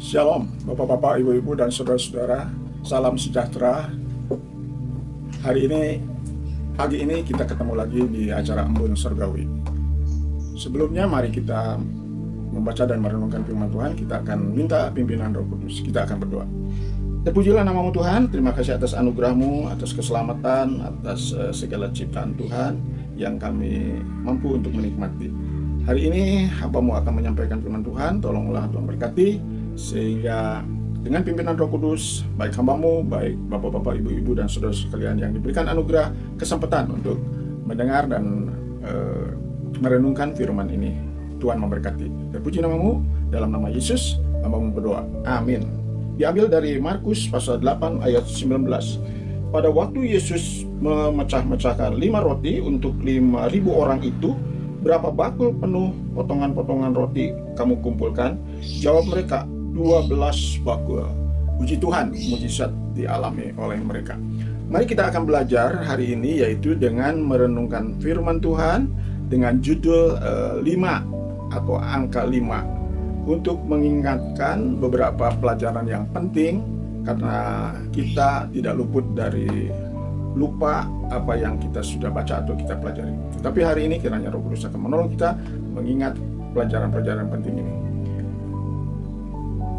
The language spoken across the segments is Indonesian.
Shalom, Bapak-bapak, Ibu-ibu, dan saudara-saudara. Salam sejahtera. Hari ini, pagi ini kita ketemu lagi di acara Embun Surgawi. Sebelumnya mari kita membaca dan merenungkan firman Tuhan. Kita akan minta pimpinan Roh Kudus. Kita akan berdoa. Terpujilah namamu Tuhan. Terima kasih atas anugerahmu, atas keselamatan, atas segala ciptaan Tuhan yang kami mampu untuk menikmati. Hari ini hambamu akan menyampaikan firman Tuhan. Tolonglah Tuhan berkati, sehingga dengan pimpinan Roh Kudus, baik hambamu, baik bapak-bapak, ibu-ibu, dan saudara sekalian yang diberikan anugerah kesempatan untuk mendengar dan merenungkan firman ini, Tuhan memberkati. Terpuji namamu, dalam nama Yesus hambamu berdoa, amin. Diambil dari Markus pasal 8 ayat 19. Pada waktu Yesus memecah-mecahkan 5 roti untuk 5.000 orang itu, berapa bakul penuh potongan-potongan roti kamu kumpulkan? Jawab mereka, 12 bakul. Puji Tuhan, mujizat dialami oleh mereka. Mari kita akan belajar hari ini, yaitu dengan merenungkan firman Tuhan dengan judul 5 atau angka 5, untuk mengingatkan beberapa pelajaran yang penting, karena kita tidak luput dari lupa apa yang kita sudah baca atau kita pelajari. Tetapi hari ini kiranya Roh Kudus akan menolong kita mengingat pelajaran-pelajaran penting ini.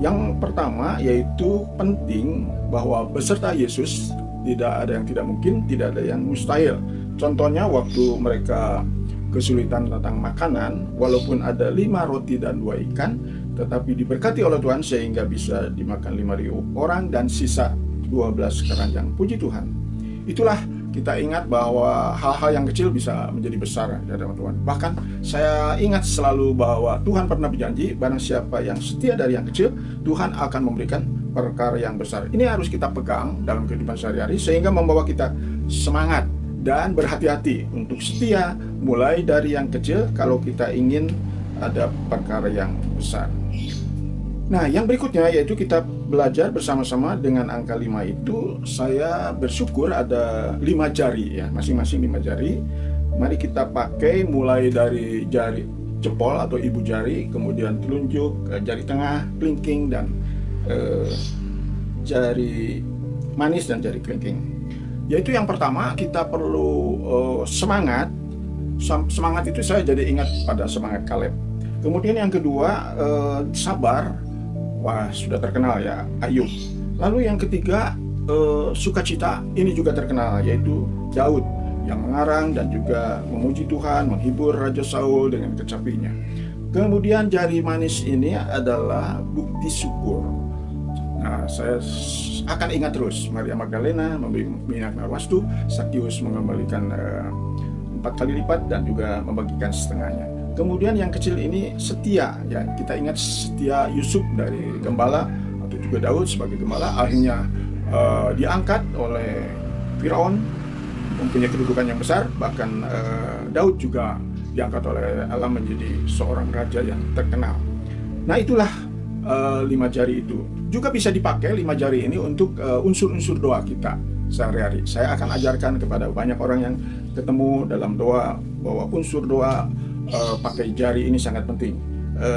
Yang pertama yaitu penting bahwa beserta Yesus tidak ada yang tidak mungkin, tidak ada yang mustahil. Contohnya waktu mereka kesulitan tentang makanan, walaupun ada 5 roti dan 2 ikan, tetapi diberkati oleh Tuhan sehingga bisa dimakan 5.000 orang dan sisa 12 keranjang. Puji Tuhan. Itulah kita ingat bahwa hal-hal yang kecil bisa menjadi besar ya teman-teman. Bahkan saya ingat selalu bahwa Tuhan pernah berjanji, barang siapa yang setia dari yang kecil, Tuhan akan memberikan perkara yang besar. Ini harus kita pegang dalam kehidupan sehari-hari, sehingga membawa kita semangat dan berhati-hati untuk setia mulai dari yang kecil kalau kita ingin ada perkara yang besar. Nah, yang berikutnya yaitu kita belajar bersama-sama dengan angka 5 itu. Saya bersyukur ada 5 jari ya, masing-masing 5 jari. Mari kita pakai mulai dari jari jempol atau ibu jari, kemudian telunjuk, jari tengah, kelingking, dan jari manis dan jari kelingking. Yaitu yang pertama kita perlu semangat. Semangat itu saya jadi ingat pada semangat Kaleb. Kemudian yang kedua sabar. Wah, sudah terkenal ya, Ayub. Lalu yang ketiga, sukacita, ini juga terkenal, yaitu Daud yang mengarang dan juga memuji Tuhan, menghibur Raja Saul dengan kecapinya. Kemudian jari manis ini adalah bukti syukur. Nah, saya akan ingat terus, Maria Magdalena memberi minyak narwastu, Sakius mengembalikan 4 kali lipat dan juga membagikan setengahnya. Kemudian yang kecil ini setia ya, kita ingat setia Yusuf dari gembala atau juga Daud sebagai gembala, akhirnya diangkat oleh Firaun, mempunyai kedudukan yang besar. Bahkan Daud juga diangkat oleh Allah menjadi seorang raja yang terkenal. Nah, itulah 5 jari itu juga bisa dipakai 5 jari ini untuk unsur-unsur doa kita sehari-hari. Saya akan ajarkan kepada banyak orang yang ketemu dalam doa bahwa unsur doa pakai jari ini sangat penting.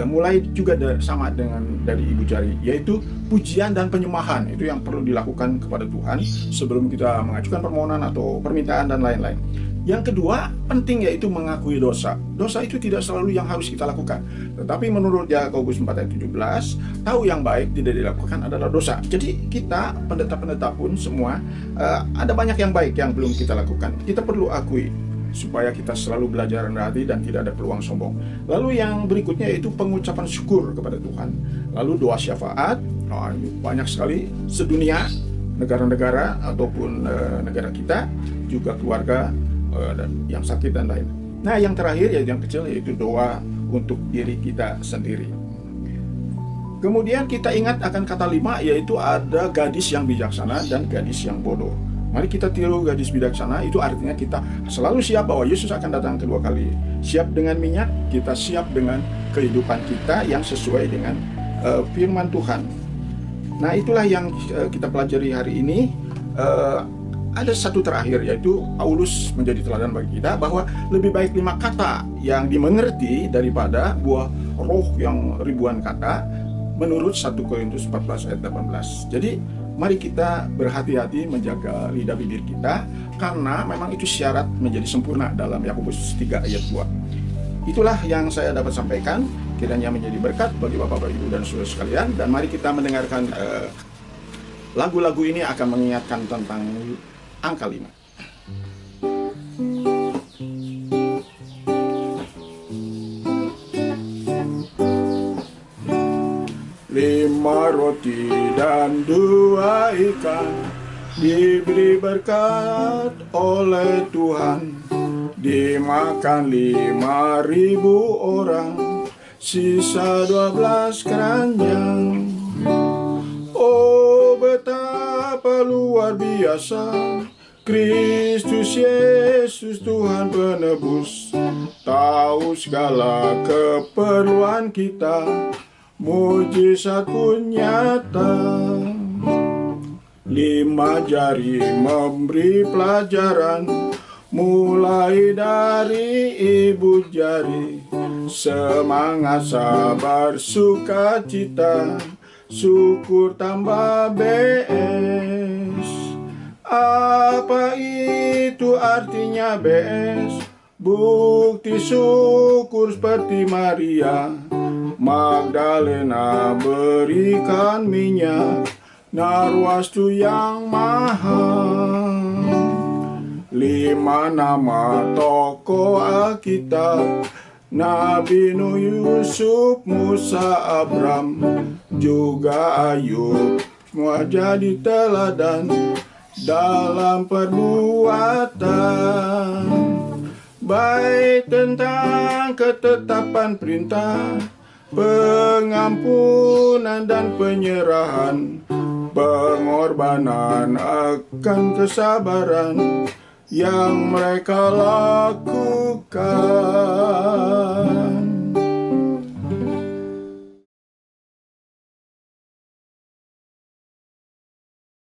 Mulai juga sama dengan dari ibu jari, yaitu pujian dan penyembahan. Itu yang perlu dilakukan kepada Tuhan sebelum kita mengajukan permohonan atau permintaan dan lain-lain. Yang kedua penting yaitu mengakui dosa. Dosa itu tidak selalu yang harus kita lakukan, tetapi menurut Yakobus 4 ayat 17, tahu yang baik tidak dilakukan adalah dosa. Jadi kita pendeta-pendeta pun semua ada banyak yang baik yang belum kita lakukan. Kita perlu akui supaya kita selalu belajar rendah hati dan tidak ada peluang sombong. Lalu yang berikutnya yaitu pengucapan syukur kepada Tuhan. Lalu doa syafaat, banyak sekali sedunia, negara-negara ataupun negara kita, juga keluarga yang sakit dan lain. Nah, yang terakhir yaitu yang kecil, yaitu doa untuk diri kita sendiri. Kemudian kita ingat akan kata 5, yaitu ada gadis yang bijaksana dan gadis yang bodoh. Mari kita tiru gadis bijaksana, itu artinya kita selalu siap bahwa Yesus akan datang kedua kali. Siap dengan minyak, kita siap dengan kehidupan kita yang sesuai dengan firman Tuhan. Nah, itulah yang kita pelajari hari ini. Ada satu terakhir, yaitu Paulus menjadi teladan bagi kita bahwa lebih baik 5 kata yang dimengerti daripada buah roh yang ribuan kata. menurut 1 Korintus 14 ayat 18. Jadi mari kita berhati-hati menjaga lidah bibir kita, karena memang itu syarat menjadi sempurna dalam Yakobus 3 ayat 2. Itulah yang saya dapat sampaikan, kiranya menjadi berkat bagi Bapak, Ibu, dan saudara sekalian. Dan mari kita mendengarkan lagu-lagu ini akan mengingatkan tentang angka 5. Lima roti dan 2 ikan diberi berkat oleh Tuhan. Dimakan 5.000 orang, sisa 12 keranjang. Oh, betapa luar biasa Kristus Yesus Tuhan penebus, tahu segala keperluan kita, mujizat pun nyata. 5 jari memberi pelajaran, mulai dari ibu jari. Semangat, sabar, sukacita, syukur tambah BS. Apa itu artinya BS? Bukti syukur seperti Maria Magdalena berikan minyak narwastu yang mahal. 5 nama tokoh Alkitab, Nabi Nuh, Yusuf, Musa, Abram, juga Ayub, semua jadi teladan dalam perbuatan. Baik tentang ketetapan perintah, pengampunan dan penyerahan, pengorbanan akan kesabaran yang mereka lakukan.